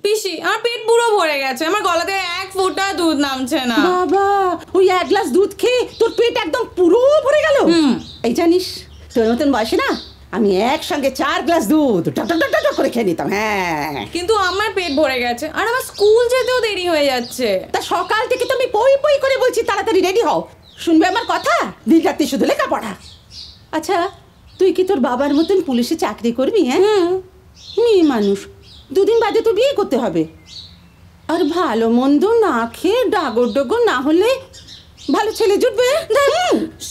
পিসি আমার পেট পুরো ভরে গেছে, আমার গলা থেকে এক ফোঁটা দুধ নামছে না। বাবা, ওই এক গ্লাস দুধ খেয়ে তোর পেট একদম পুরো ভরে গেল? এই জানিস, তোর মতন বয়সে না আমি একসঙ্গে 4 গ্লাস দুধ টক টক টক টক করে খেয়ে নিতাম। হ্যাঁ, কিন্তু আমার পেট ভরে গেছে আর আমার স্কুল যেতেও দেরি হয়ে যাচ্ছে। তা সকাল থেকে তো আমি পই পই করে বলছি তাড়াতাড়ি রেডি হও, শুনবে আমার কথা? দিন রাত্রি শুধু লেখাপড়া। আচ্ছা, তুই কি তোর বাবার মতন পুলিশে চাকরি করবি? হ্যাঁ, মেয়ে মানুষ, 2 দিন বাদে তো বিয়ে করতে হবে। আর ভালো মন্দ না খেয়ে ডাগর ডগর না হলে ভালো ছেলে জুটবে?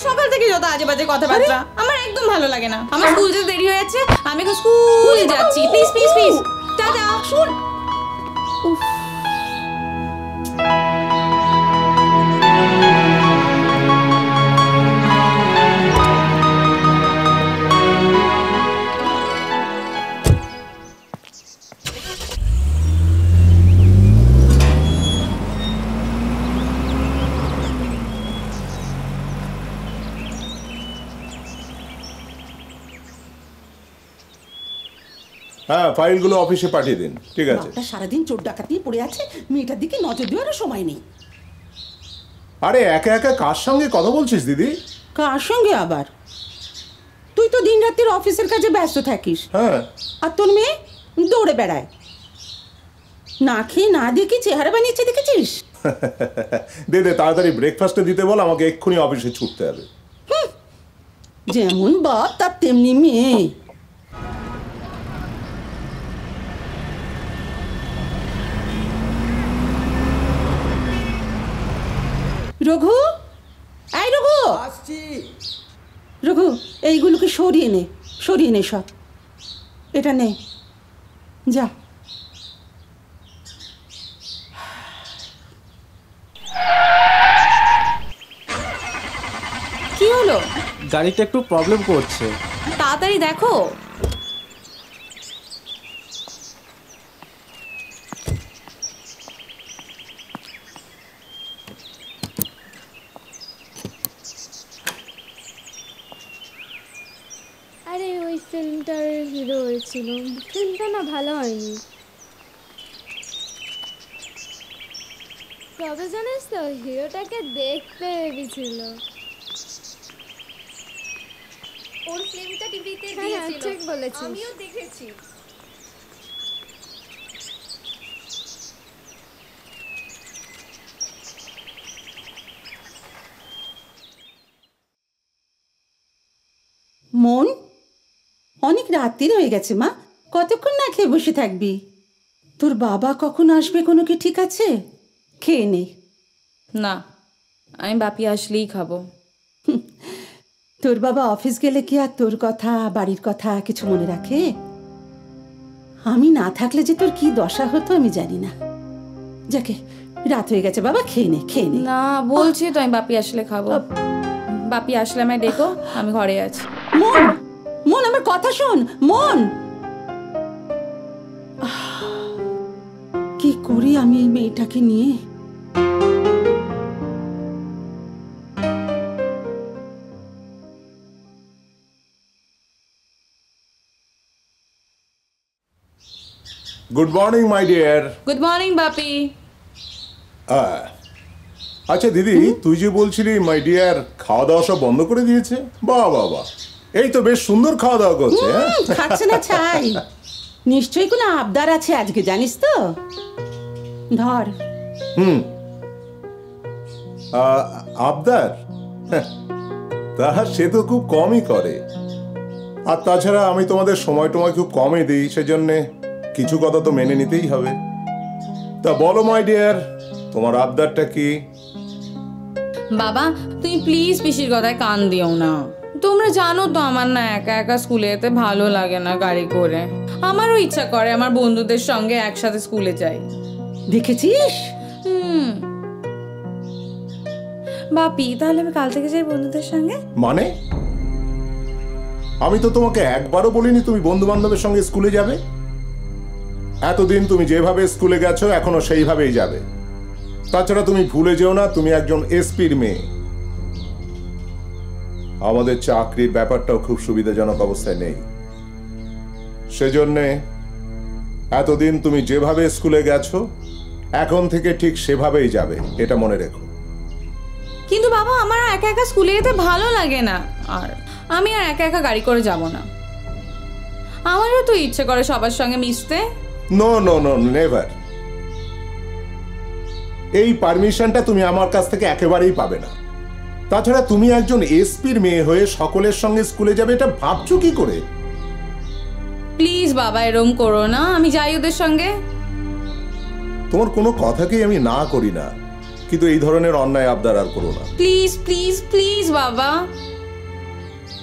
সকাল থেকে যত আজে বাজে কথাবার্তা, আমার একদম ভালো লাগে না। আমার স্কুল যেতে দেরি হয়ে যাচ্ছে, আমি এখন স্কুলে যাচ্ছি। Please please please, tata. শুন, হ্যাঁ, ফাইলগুলো অফিসে পাঠিয়ে দিন। ঠিক আছে। সারাদিন চোর ডাকাতি পড়ে আছে, মেয়েটার দিকে নজর দেওয়ারও সময় নেই। আরে একা একা কার সঙ্গে কথা বলছিস দিদি? কার সঙ্গে আবার? তুই তো দিন রাত্রির অফিসের কাজে ব্যস্ত থাকিস। হ্যাঁ, আর তোর মেয়ে দৌড়ে বেড়ায়। না খেয়ে না দেখি চেহারা বানিয়েছে, দেখেছিস? দে দে, তাড়াতাড়ি ব্রেকফাস্টে দিতে বল, আমাকে এক্ষুনি অফিসে ছুটতে হবে। যেমন বাপ তার তেমনি মেয়ে। রঘু, এই রঘু, আসছি। রঘু, এইগুলোকে সরিয়ে নে, সরিয়ে নে সব। এটা নে, যা। কি হলো? গাড়িটা একটু প্রবলেম করছে। তাড়াতাড়ি দেখো। আরে ওই ফিল্মটার হিরো হয়েছিল, ফিল্মটা না ভালো হয়নি। তবে জানিস তো, হিরোটাকে দেখতে ভেবেছিল। ওর ফিল্মটা টিভিতে হ্যাঁ, দিয়েছিল। ঠিক বলেছিস। আমিও দেখেছি। মন, অনেক রাত্রি হয়ে গেছে মা, কতক্ষণ না খেয়ে বসে থাকবি? তোর বাবা কখন আসবে কোনো কি ঠিক আছে? খেয়ে নে। না, আমি বাপি আসলেই খাবো। তোর বাবা অফিস গেলে কি আর তোর কথা বাড়ির কথা কিছু মনে রাখে? আমি না থাকলে যে তোর কি দশা হতো আমি জানি না। যাকে, রাত হয়ে গেছে বাবা, খেয়ে নে, খেয়ে নে। না, বলছি তো আমি বাপি আসলে খাবো। বাপি আসলে আমায় ডেকো, আমি ঘরে আছি। মন, মন আমার কথা শোন মন। কি করি আমি এই মেয়েটাকে নিয়ে? Good morning my dear. Good morning Bapi. আচ্ছা দিদি, তুই যে বলছিলি মাই ডিয়ার খাওয়া দাওয়া সব বন্ধ করে দিয়েছে? বাহ বাহ বাহ, এই তো বেশ সুন্দর খাওয়া দাওয়া করছে। খাচ্ছে না ছাই, নিশ্চয়ই কোনো আবদার আছে আজকে, জানিস তো? ধর। আবদার? তা সে তো খুব কমই করে। আর তাছাড়া আমি তোমাদের সময় টময় খুব কমই দিই, সেজন্যে কিছু কথা তো মেনে নিতেই হবে। তা বলো মাই ডিয়ার, তোমার আবদারটা কি? বাবা, তুমি প্লিজ পিসির কথায় কান দিও না। তোমরা জানো তো আমার না একা একা স্কুলে যেতে ভালো লাগে না গাড়ি করে। আমারও ইচ্ছা করে আমার বন্ধুদের সঙ্গে একসাথে স্কুলে যাই। দেখেছিস? বাপি, তাহলে আমি কাল থেকে যাই বন্ধুদের সঙ্গে। মানে? আমি তো তোমাকে একবারও বলিনি তুমি বন্ধু বান্ধবের সঙ্গে স্কুলে যাবে। এতদিন তুমি যেভাবে স্কুলে গেছো এখনো সেইভাবেই যাবে। তাছাড়া তুমি ভুলে যেও না, তুমি একজন এসপির মেয়ে। আমাদের চাকরির ব্যাপারটাও খুব সুবিধাজনক অবস্থায় নেই, সেজন্যে এতদিন তুমি যেভাবে স্কুলে গেছো এখন থেকে ঠিক সেভাবেই যাবে, এটা মনে রেখো। কিন্তু বাবা আমার একা একা স্কুলে যেতে ভালো লাগে না, আর আমি আর একা একা গাড়ি করে যাব না। আমারও তো ইচ্ছে করে সবার সঙ্গে মিশতে। No no no, never. এই পারমিশনটা তুমি আমার কাছ থেকে একেবারেই পাবে না। তাছাড়া তুমি একজন এসপির মেয়ে হয়ে সকলের সঙ্গে স্কুলে যাবে, এটা ভাবছো কি করে? প্লিজ বাবা এরম করো না, আমি যাই ওদের সঙ্গে। তোমার কোনো কথাকেই আমি না করি না, কিন্তু এই ধরনের অন্যায় আবদার আর করো না। প্লিজ প্লিজ প্লিজ বাবা,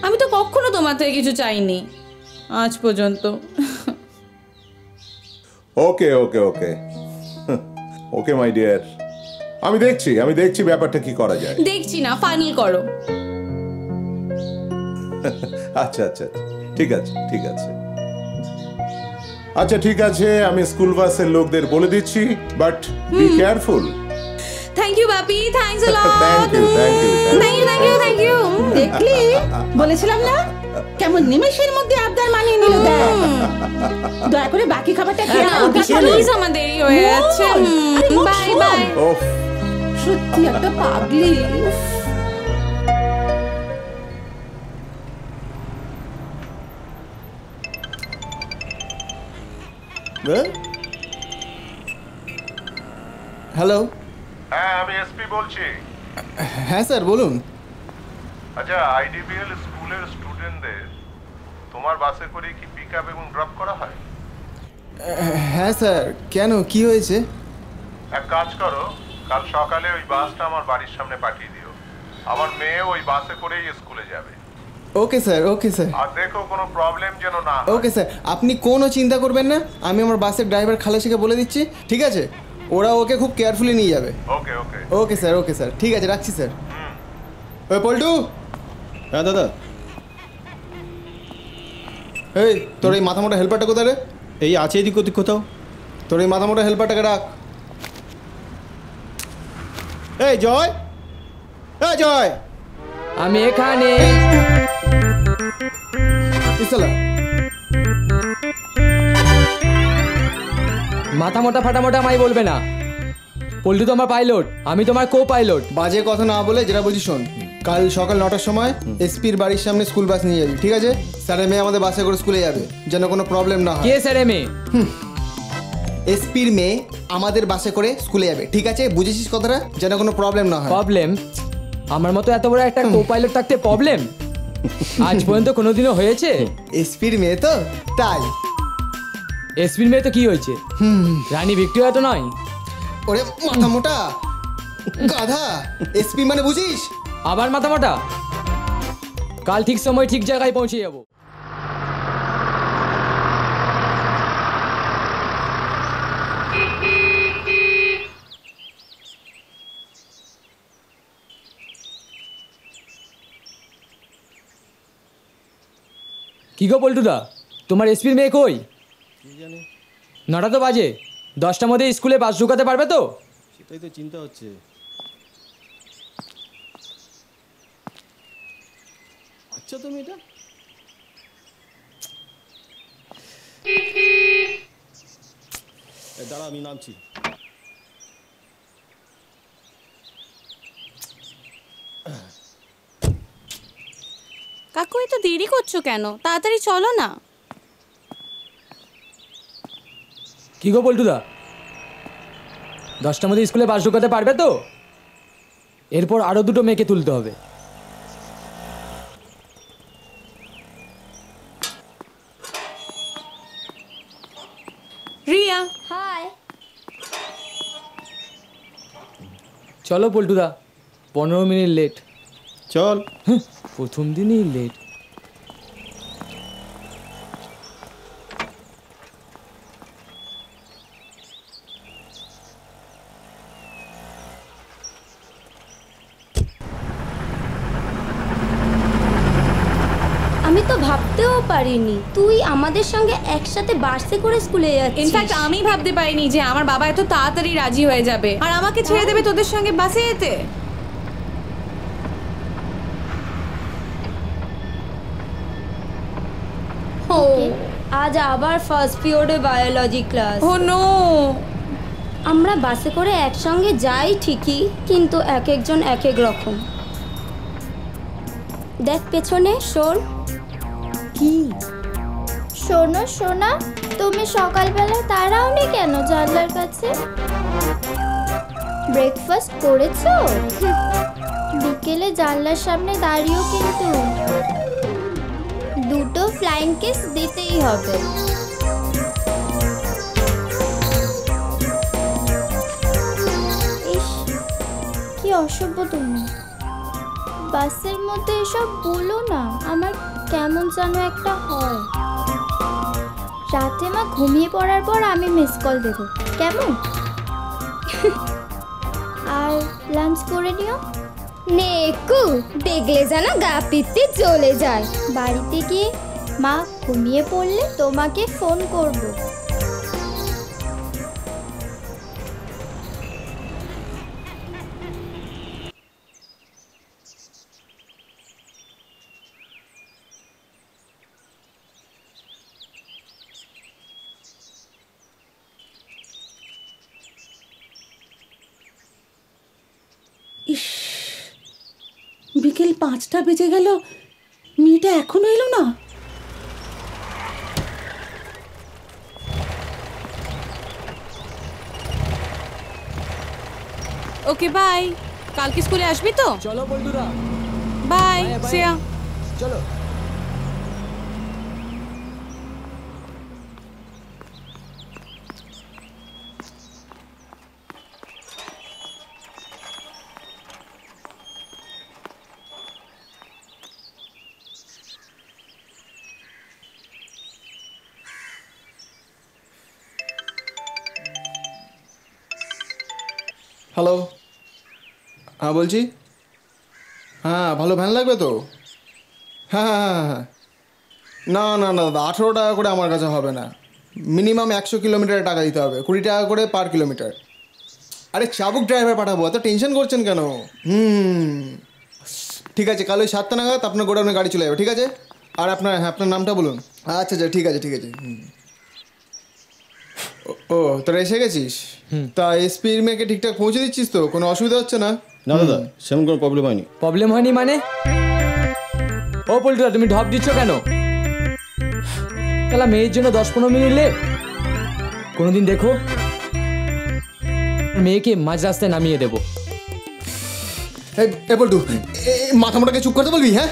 আমি তো কখনো তোমার থেকে কিছু চাইনি আজ পর্যন্ত। ওকে ওকে ওকে ওকে মাই ডিয়ার, আমি দেখছি ব্যাপারটা কি করা যায়। দেখছি না, ফাইনাল করো। আচ্ছা আচ্ছা, ঠিক আছে ঠিক আছে, আচ্ছা ঠিক আছে, আমি স্কুল বাসের লোকদের বলে দিচ্ছি, but be careful. Thank you Bapi, thanks a lot. Thank you thank you thank you thank you. দেখলি, বলেছিলাম না কেমন নিমেষের মধ্যে আবদার মানিয়ে নিল। দেখ, দয়া করে বাকি খাবারটা খেয়ে নাও। প্লিজ আমার দেরি হয়ে যাচ্ছে। Bye bye. ওফ, সত্যি একটা পাগলি। উফ। হ্যালো। হ্যাঁ আমি এসপি বলছি। হ্যাঁ স্যার বলুন। আচ্ছা, আইডিবিএল স্কুলের স্টুডেন্টদের তোমার বাসে করে কি পিক আপ এবং ড্রপ করা হয়? হ্যাঁ স্যার, কেন কি হয়েছে? এক কাজ করো, কাল সকালে ওই বাসটা আমার বাড়ির সামনে পাঠিয়ে দিও। আমার মেয়ে ওই বাসে করেই স্কুলে যাবে। Okay sir, okay sir. আর দেখো কোনো প্রবলেম যেন না হয়। ওকে স্যার, আপনি কোনো চিন্তা করবেন না, আমি আমার বাসের ড্রাইভার খালাসিকে বলে দিচ্ছি, ঠিক আছে? ওরা ওকে খুব কেয়ারফুলি নিয়ে যাবে। ওকে ওকে ওকে স্যার, ঠিক আছে, রাখছি স্যার। ওই পল্টু। হ্যাঁ দাদা। এই তোর এই মাথা মোটা হেল্পারটা কোথায় রে? এই আছে এদিক ওদিক কোথাও। তোর এই মাথা মোটা হেল্পারটাকে রাখ। এই জয়, এই জয়, আমি এখানে। ইসলা মাথা মোটা ফাটা মোটা আমায় বলবে না। পল্টু তো আমার পাইলট, আমি তোমার কো পাইলট। বাজে কথা না বলে যেটা বলছি শোন, কাল সকাল 9টার সময় এসপির বাড়ির সামনে স্কুল বাস নিয়ে যাবি, ঠিক আছে? স্যারের মেয়ে আমাদের বাসে করে স্কুলে যাবে, যেন কোনো প্রবলেম না হয়। কে স্যার মেয়ে? এসপির মেয়ে আমাদের বাসে করে স্কুলে যাবে, ঠিক আছে? বুঝেছিস কথাটা? যেন কোনো প্রবলেম না হয়। প্রবলেম? আমার মতো এত বড় একটা কো পাইলট থাকতে প্রবলেম আজ পর্যন্ত কোনোদিনও হয়েছে? এসপির মেয়ে তো তাই। এসপির মেয়ে তো কি হয়েছে? রানী ভিক্টোরিয়া তো নয়? ওরে মাথা মোটা গাধা, এসপি মানে বুঝিস? আবার মাথা মোটা? কাল ঠিক সময় ঠিক জায়গায় পৌঁছে যাবো। কি গো পল্টুদা, তোমার এসপির মেয়ে কই? 9টা তো বাজে, 10টার মধ্যে স্কুলে বাস ঢুকাতে পারবে তো? সেটাই তো চিন্তা হচ্ছে। আচ্ছা তুমি এটা দাঁড়া, আমি নামছি। কাকু এত দেরি করছো কেন? তাড়াতাড়ি চলো না। কি গো পল্টুদা, 10টার মধ্যে স্কুলে বাস ঢুকাতে পারবে তো? এরপর আরো দুটো মেয়েকে তুলতে হবে। রিয়া, হাই। চলো পল্টুদা, 15 মিনিট লেট। চল। প্রথম দিনই লেট। আমি তো ভাবতেও পারিনি তুই আমাদের সঙ্গে একসাথে বাসে করে স্কুলে যাচ্ছিস। ইনফ্যাক্ট আমি ভাবতে পারিনি যে আমার বাবা এত তাড়াতাড়ি রাজি হয়ে যাবে আর আমাকে ছেড়ে দেবে তোদের সঙ্গে বাসে যেতে। ও আজ আবার ফার্স্ট পিরিয়ডে বায়োলজি ক্লাস। ও নো। আমরা বাসে করে একসঙ্গে যাই ঠিকই, কিন্তু এক একজন এক এক রকম। দেখ পেছনে, শোন। কি? শোনো সোনা, তুমি সকালবেলা দাঁড়াওনি কেন জানলার কাছে? ব্রেকফাস্ট করেছো? বিকেলে জানলার সামনে দাঁড়িয়েও কিন্তু 2টো ফ্লাইং কিস দিতেই হবে। ইস, কি অসভ্য তুমি। বাসের মধ্যে এসব বলো না, আমার কেমন যেন একটা হয়। রাতে মা ঘুমিয়ে পড়ার পর আমি মিস কল দেবো, কেমন? আর লাঞ্চ করে নিও। নেকু, দেখলে যেন গা পিত্তি চলে যায়। বাড়িতে গিয়ে মা ঘুমিয়ে পড়লে তোমাকে ফোন করব। ইস, বিকেল 5টা বেজে গেল, মেয়েটা এখনো এলো না। ওকে বাই, কালকে স্কুলে আসবি তো? চলো বন্ধুরা, বাই Bye, bye. শ্রেয়া। চলো। হ্যালো, হ্যাঁ বলছি। হ্যাঁ, ভালো ভ্যান লাগবে তো? হ্যাঁ হ্যাঁ হ্যাঁ হ্যাঁ। না না না দাদা, 18 টাকা করে আমার কাছে হবে না। মিনিমাম 100 কিলোমিটারের টাকা দিতে হবে, 20 টাকা করে পার কিলোমিটার। আরে চাবুক ড্রাইভার পাঠাবো, এত টেনশন করছেন কেন? ঠিক আছে, কাল ওই 7টা নাগাদ আপনার গোডাউনে গাড়ি চলে যাবে, ঠিক আছে? আর আপনার, হ্যাঁ আপনার নামটা বলুন। আচ্ছা আচ্ছা, ঠিক আছে ঠিক আছে। ও, তোরা এসে গেছিস? তা এসপির মেয়েকে ঠিকঠাক পৌঁছে দিচ্ছিস তো? কোনো অসুবিধা হচ্ছে না? না দাদা, সেরকম কোনো প্রবলেম হয়নি। প্রবলেম হয়নি মানে? ও পল্টুদা, তুমি ঢপ দিচ্ছ কেন? তাহলে মেয়ের জন্য 10-15 মিনিট লেট। কোনোদিন দেখো মেয়েকে মাঝ রাস্তায় নামিয়ে দেবো। এই বল্টু, মাথা মোটাকে চুপ করতে বলবি? হ্যাঁ,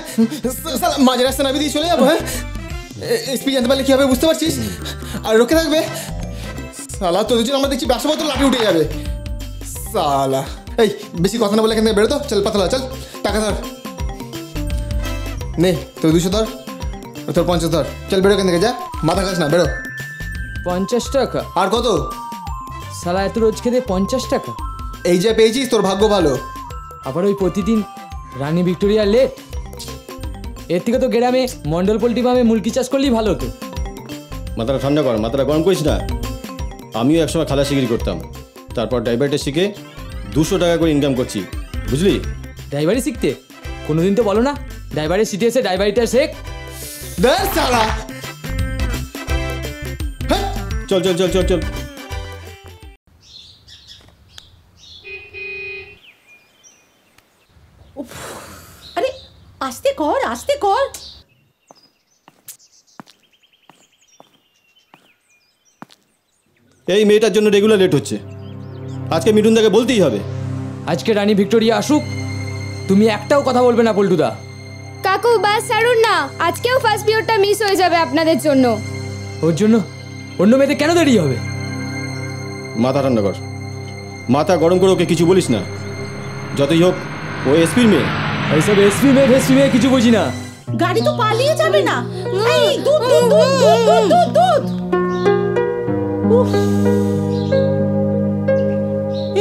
মাঝে রাস্তা নামিয়ে দিয়ে চলে যাবো? হ্যাঁ, এসপি জানতে পারলে কি হবে বুঝতে পারছিস? আর রোকে থাকবে সালা, তোদের জন্য আমরা দেখছি ব্যবসা পত্র লাঠি উঠে যাবে সালা। এই বেশি কথা না বলে এখান থেকে বেরো তো। চল পাতলা, চল টাকা ধর, নে তোর 200 ধর, তোর 50 ধর। চল বেরো এখান থেকে, যা, মাথা খাস না, বেরো। 50 টাকা? আর কত? সালা এত রোজ খেতে 50 টাকা? এই যে পেয়েছিস, তোর ভাগ্য ভালো। আবার ওই প্রতিদিন রানী ভিক্টোরিয়া লেট। এর থেকে তো গ্রামে মন্ডল পোল্ট্রি ফার্মে মুরগি চাষ করলেই ভালো হতো। মাথাটা ঠান্ডা কর, মাথাটা গরম করিস না। আমিও একসময় খালাসিগিরি করতাম, তারপর ড্রাইভারটা শিখে 200 টাকা করে ইনকাম করছি, বুঝলি? ড্রাইভারি শিখতে কোনোদিন তো বলো না ড্রাইভারের সিটে এসে ড্রাইভারিটা শেখ। দেখ সালা, চল চল চল চল চল। আরে আস্তে কর, আস্তে কর। এই মেয়েটার জন্য রেগুলার লেট হচ্ছে, আজকে মিঠুনদাকে বলতেই হবে। আজকে রানী ভিক্টোরিয়া আসুক, তুমি একটাও কথা বলবে না পল্টুদা। কাকু বাস ছাড়ুন না, আজকেও ফার্স্ট পিরিয়ডটা মিস হয়ে যাবে আপনাদের জন্য। ওর জন্য অন্য মেয়েদের কেন দেরি হবে? মাথা ঠান্ডা কর, মাথা গরম করে ওকে কিছু বলিস না। যতই হোক ও এসপির মেয়ে। এইসব এসপি মেয়ে কিছু বুঝি না। গাড়ি তো পালিয়ে যাবে না। এই দুধ দুধ দুধ দুধ দুধ দুধ দুধ। উফ,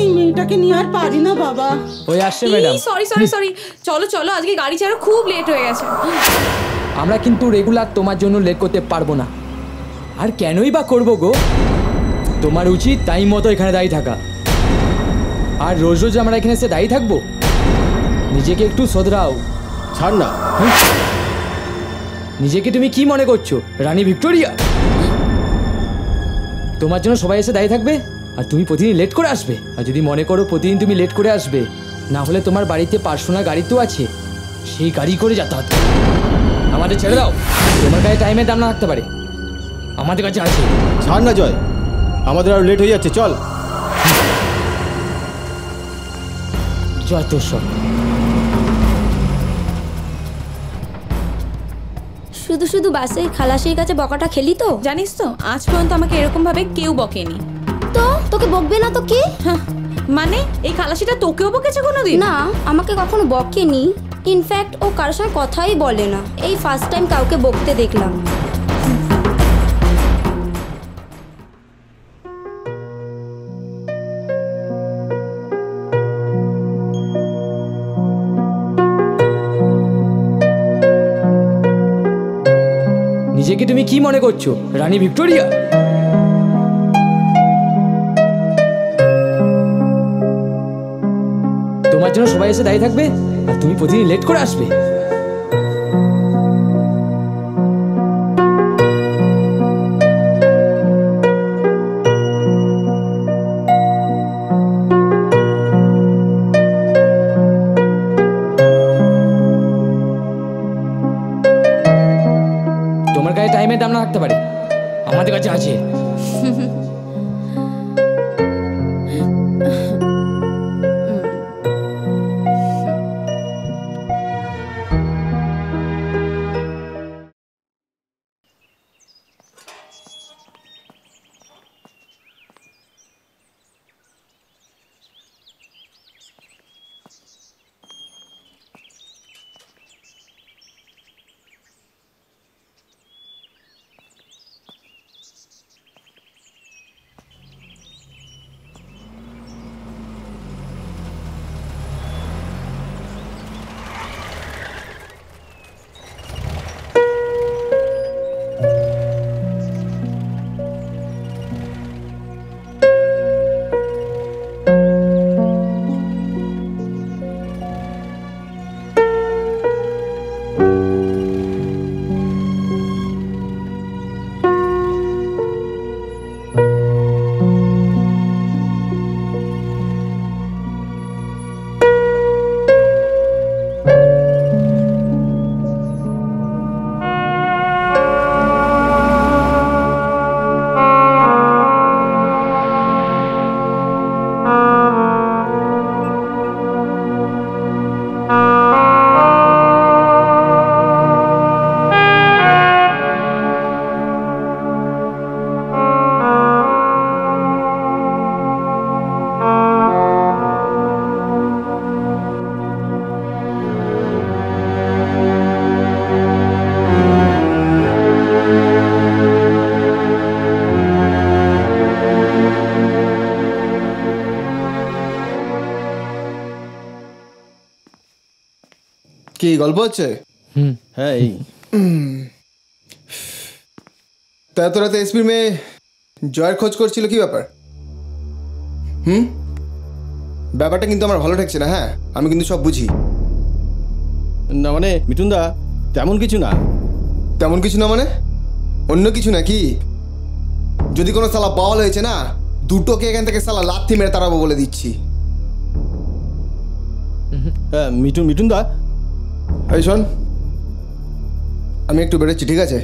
এই মেয়েটাকে নিয়ে আর পারি না বাবা। ওই আসছে ম্যাডাম। সরি, চলো চলো, আজকে গাড়ি ছাড়া খুব লেট হয়ে গেছে। আমরা কিন্তু রেগুলার তোমার জন্য লেট করতে পারবো না। আর কেনই বা করবো গো? তোমার উচিত টাইম মতো এখানে দাঁড়িয়ে থাকা। আর রোজ রোজ আমরা এখানে এসে দাঁড়িয়ে থাকবো? নিজেকে একটু শোধরাও। ছাড় না। নিজেকে তুমি কি মনে করছো, রানী ভিক্টোরিয়া? তোমার জন্য সবাই এসে দাঁড়িয়ে থাকবে আর তুমি প্রতিদিন লেট করে আসবে। আর যদি মনে করো প্রতিদিন তুমি লেট করে আসবে, না হলে তোমার বাড়িতে পার্সোনাল গাড়ি তো আছে, সেই গাড়ি করে যাতায়াত। আমাদের ছেড়ে দাও, তোমার কাছে টাইমের দাম না থাকতে পারে, আমাদের কাছে আছে। ছাড় না জয়, আমাদের আরো লেট হয়ে যাচ্ছে, চল। যত সব। শুধু শুধু বাসে খালাসির কাছে বকাটা খেলি তো? জানিস তো আজ পর্যন্ত আমাকে এরকম ভাবে কেউ বকেনি। তো তোকে বকবে না তো কে? মানে এই খালাসিটা তোকেও বকেছে কোনোদিন? না, আমাকে কখনো বকেনি। ইনফ্যাক্ট ও কারোর সঙ্গে কথাই বলে না। এই ফার্স্ট টাইম কাউকে বকতে দেখলাম। নিজেকে তুমি কি মনে করছো, রানী ভিক্টোরিয়া? তোমার জন্য সবাই এসে দাঁড়িয়ে থাকবে আর তুমি প্রতিদিন লেট করে আসবে। তোমার কাছে টাইমের দাম না থাকতে পারে, আমাদের কাছে আছে। কি গল্প হচ্ছে? হ্যাঁ এই তা এত রাতে এসপির মেয়ে জয়ের খোঁজ করছিল, কি ব্যাপার? ব্যাপারটা কিন্তু আমার ভালো ঠেকছে না। হ্যাঁ, আমি কিন্তু সব বুঝি। না মানে মিঠুনদা তেমন কিছু না। তেমন কিছু না মানে অন্য কিছু নাকি? যদি কোনো সালা বাওয়াল হয়েছে না, দুটোকে এখান থেকে সালা লাথি মেরে তাড়াবো বলে দিচ্ছি। হ্যাঁ মিঠুনদা, এই শোন, আমি একটু বেরোচ্ছি, ঠিক আছে?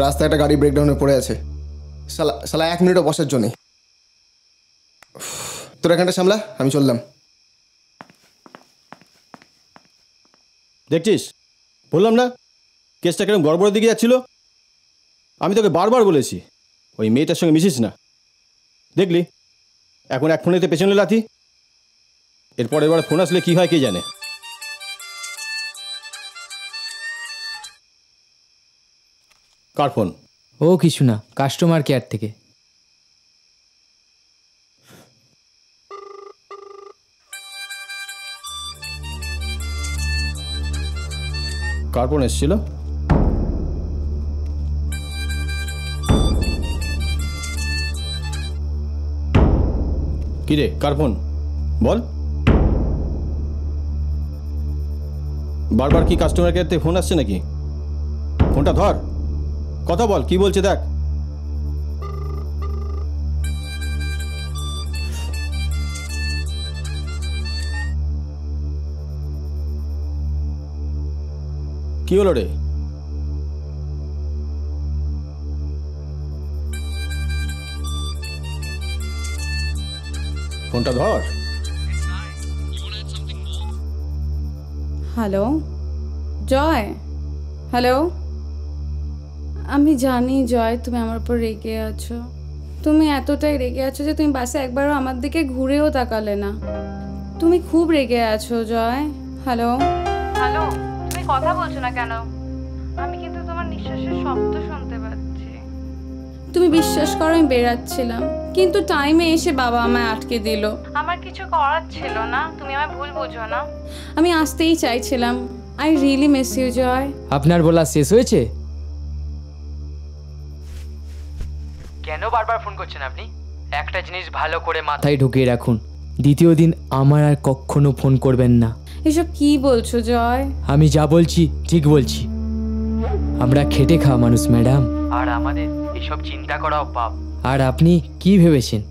রাস্তায় একটা গাড়ি ব্রেকডাউনে পড়ে আছে, সালা 1 মিনিটও বসার জন্যে। তোর এখানটা সামলা, আমি চললাম। দেখছিস বললাম না কেসটা কেরম গড়বড়ের দিকে যাচ্ছিল। আমি তোকে বারবার বলেছি ওই মেয়েটার সঙ্গে মিশিস না। দেখলি এখন এক ফোনেতে পেছনে লাথি, এরপর এবার ফোন আসলে কি হয় কে জানে। কার ফোন? ও কিছু না, কাস্টমার কেয়ার থেকে। কার ফোন এসেছিল? কিরে কার ফোন বল? বারবার কি কাস্টমার কেয়ার থেকে ফোন আসছে নাকি? ফোনটা ধর, কথা বল, কি বলছে দেখ। কি হলো রে? ফোনটা ধর। হ্যালো জয়, হ্যালো। আমি জানি জয়, তুমি আমার উপর রেগে আছো। তুমি এতটাই রেগে আছো যে তুমি বাসে একবারও আমার দিকে ঘুরেও তাকালে না। তুমি খুব রেগে আছো জয়। হ্যালো হ্যালো, তুমি কথা বলছো না কেন? আমি কিন্তু তোমার নিঃশ্বাসের শব্দ শুনতে পাচ্ছি। তুমি বিশ্বাস করো আমি বেরাচ্ছিলাম, কিন্তু টাইমে এসে বাবা আমায় আটকে দিল। আমার কিছু করার ছিল না, তুমি আমায় ভুল বুঝো না। আমি আসতেই চাইছিলাম। আই রিয়েলি মিস ইউ জয়। আপনার বলা শেষ হয়েছে? কেন বারবার ফোন করছেন আপনি? একটা জিনিস ভালো করে মাথায় ঢুকিয়ে রাখুন, দ্বিতীয় দিন আমার আর কখনো ফোন করবেন না। এসব কি বলছো জয়? আমি যা বলছি ঠিক বলছি। আমরা খেটে খাওয়া মানুষ ম্যাডাম, আর আমাদের এসব চিন্তা করাও পাপ। আর আপনি কি ভেবেছেন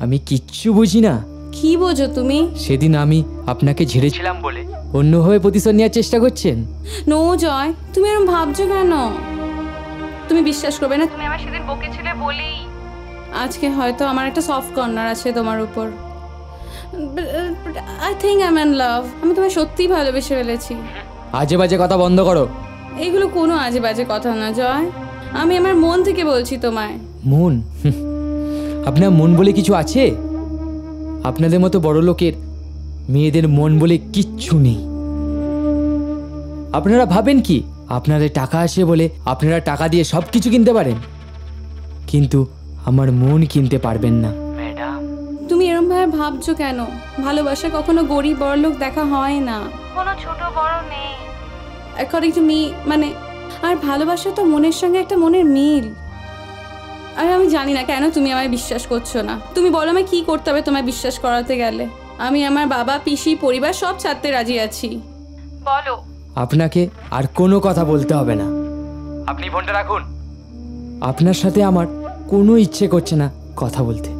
আমি কিচ্ছু বুঝি না? কি বোঝো তুমি? সেদিন আমি আপনাকে ঝেড়েছিলাম বলে অন্যভাবে প্রতিশোধ নেওয়ার চেষ্টা করছেন। নো জয়, তুমি এরকম ভাবছো কেন? তুমি বিশ্বাস করবে না, তুমি আমার সেদিন বকেছিলে বলেই আজকে হয়তো আমার একটা সফট কর্নার আছে তোমার উপর। I think I am in love. আমি তোমায় সত্যিই ভালোবেসে ফেলেছি। আজে বাজে কথা বন্ধ করো। এগুলো কোনো আজে বাজে কথা না জয়, আমি আমার মন থেকে বলছি তোমায়। মন? আপনার মন বলে কিছু আছে? আপনাদের মতো বড় লোকের মেয়েদের মন বলে কিচ্ছু নেই। আপনারা ভাবেন কি আপনাদের টাকা আসে বলে আপনারা টাকা দিয়ে সব কিছু কিনতে পারেন, কিন্তু আমার মন কিনতে পারবেন না ম্যাডাম। তুমি এরকম ভাবে ভাবছো কেন? ভালোবাসা কখনো গরিব বড় লোক দেখা হয় না, কোনো ছোট বড় নেই। অ্যাকর্ডিং টু মি, মানে আর ভালোবাসা তো মনের সঙ্গে একটা মনের মিল। আর আমি জানি না কেন তুমি আমায় বিশ্বাস করছো না। তুমি বলো আমায় কি করতে হবে তোমায় বিশ্বাস করাতে গেলে? আমি আমার বাবা, পিসি, পরিবার সব ছাড়তে রাজি আছি। বলো। আপনাকে আর কোনো কথা বলতে হবে না, আপনি ফোনটা রাখুন। আপনার সাথে আমার কোনো ইচ্ছে করছে না কথা বলতে।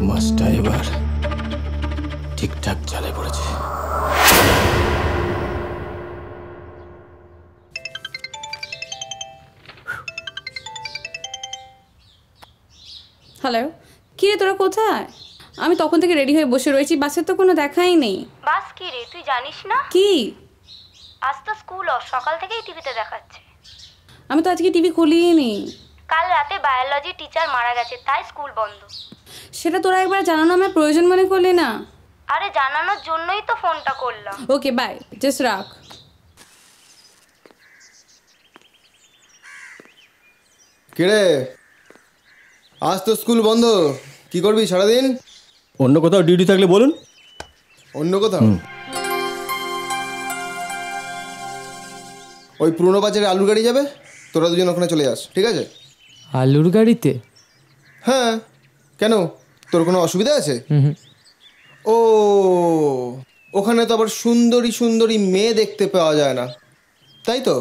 মাছটা এবার ঠিকঠাক চালে পড়েছে। হ্যালো, কি রে তোরা কোথায়? আমি তখন থেকে রেডি হয়ে বসে রয়েছি, বাসের তো কোনো দেখাই নেই। বাস কি রে, তুই জানিস না? কি? আজ তো স্কুল অফ, সকাল থেকেই টিভিতে দেখাচ্ছে। আমি তো আজকে টিভি খুলিই নি। কাল রাতে বায়োলজি টিচার মারা গেছে, তাই স্কুল বন্ধ। সেটা তোরা একবার জানানো আমার প্রয়োজন মনে করলি না? আরে জানানোর জন্যই তো ফোনটা করলাম। ওকে বাই, জাস্ট রাখ। কিরে, আজ তো স্কুল বন্ধ, কি করবি সারাদিন? অন্য কোথাও ডিউটি থাকলে বলুন। অন্য কোথাও? ওই পুরনো বাজারে আলুর গাড়ি যাবে, তোরা দুজন ওখানে চলে যাস, ঠিক আছে? আলুর গাড়িতে? হ্যাঁ, কেন তোর কোনো অসুবিধা আছে? ও, ওখানে তো আবার সুন্দরী সুন্দরী মেয়ে দেখতে পাওয়া যায় না, তাই তো?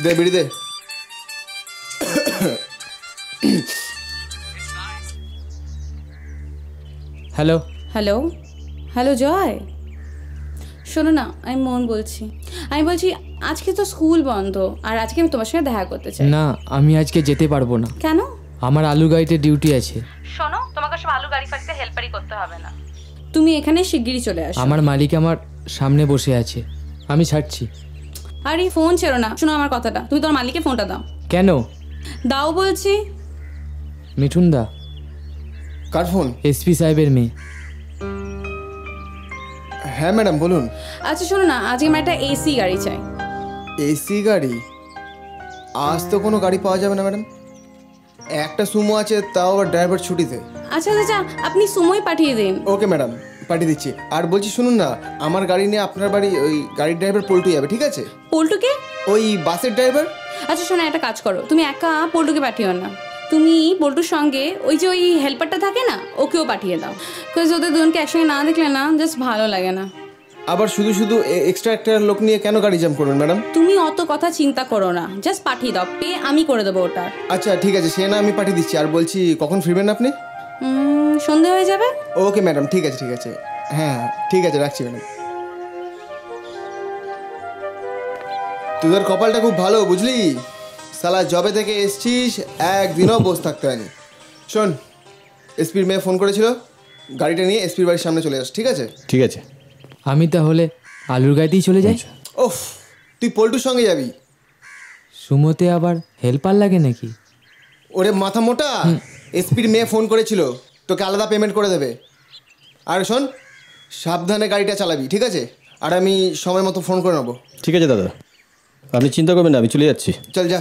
দে বিড়ি দে। হ্যালো হ্যালো হ্যালো জয়, শোনো না, আমি মন বলছি। আমি বলছি আজকে তো স্কুল বন্ধ, আর আজকে আমি তোমার সঙ্গে দেখা করতে চাই। না, আমি আজকে যেতে পারবো না। কেন? আমার আলু গাড়িতে ডিউটি আছে। শোনো, তোমাকে সব আলু গাড়ি ফাড়িতে হেল্পারি করতে হবে না। তুমি এখানে শিগগিরই চলে আসো। আমার মালিক আমার সামনে বসে আছে, আমি ছাড়ছি। আরে ফোন ছেড়ো না, শোনো আমার কথাটা, তুমি তোমার মালিককে ফোনটা দাও। কেন? দাও বলছি। মিঠুন দা। কার ফোন? এসপি সাহেবের মেয়ে। হ্যাঁ ম্যাডাম বলুন। আচ্ছা শোনো না, আজকে আমার একটা এসি গাড়ি চাই। এসি গাড়ি? আজ তো কোনো গাড়ি পাওয়া যাবে না ম্যাডাম, একটা সুমো আছে, তাও আবার ড্রাইভার ছুটিতে। আচ্ছা আচ্ছা, আপনি সময় পাঠিয়ে দিন। ওকে ম্যাডাম, পাঠিয়ে দিচ্ছি। আর বলছি শুনুন না, আমার গাড়ি নিয়ে আপনার বাড়ি ওই গাড়ির ড্রাইভার পল্টু যাবে, ঠিক আছে? পল্টুকে? ওই বাসের ড্রাইভার। আচ্ছা শোনো, একটা কাজ করো, তুমি একা পল্টুকে পাঠিও না, তুমি পল্টুর সঙ্গে ওই যে ওই হেল্পারটা থাকে না, ওকেও পাঠিয়ে দাও। বিকজ ওদের দুজনকে একসঙ্গে না দেখলে না জাস্ট ভালো লাগে না। আবার শুধু শুধু এক্সট্রা একটা লোক নিয়ে কেন গাড়ি জ্যাম করবেন ম্যাডাম? তুমি অত কথা চিন্তা করো না, জাস্ট পাঠিয়ে দাও, পে আমি করে দেবো ওটা। আচ্ছা ঠিক আছে, সে না আমি পাঠিয়ে দিচ্ছি। আর বলছি কখন ফিরবেন আপনি? সন্ধে হয়ে যাবে। ওকে ম্যাডাম, ঠিক আছে ঠিক আছে। হ্যাঁ ঠিক আছে, রাখছি ম্যাডাম। তোদের কপালটা খুব ভালো বুঝলি, সালা জবে থেকে এসছিস একদিনও বসে থাকতে হয়নি। শোন, এসপির মেয়ে ফোন করেছিল, গাড়িটা নিয়ে এসপির বাড়ির সামনে চলে আস, ঠিক আছে? ঠিক আছে। আমি তাহলে আলুর গাড়িতেই চলে যাই। ওফ, তুই পল্টুর সঙ্গে যাবি? সুমোতে আবার হেল্পার লাগে নাকি? ওরে মাথা মোটা, এসপির মেয়ে ফোন করেছিল, তোকে আলাদা পেমেন্ট করে দেবে। আর শোন, সাবধানে গাড়িটা চালাবি, ঠিক আছে? আর আমি সময় মতো ফোন করে নেবো। ঠিক আছে দাদা, আপনি চিন্তা করবেন না, আমি চলে যাচ্ছি। চল যা।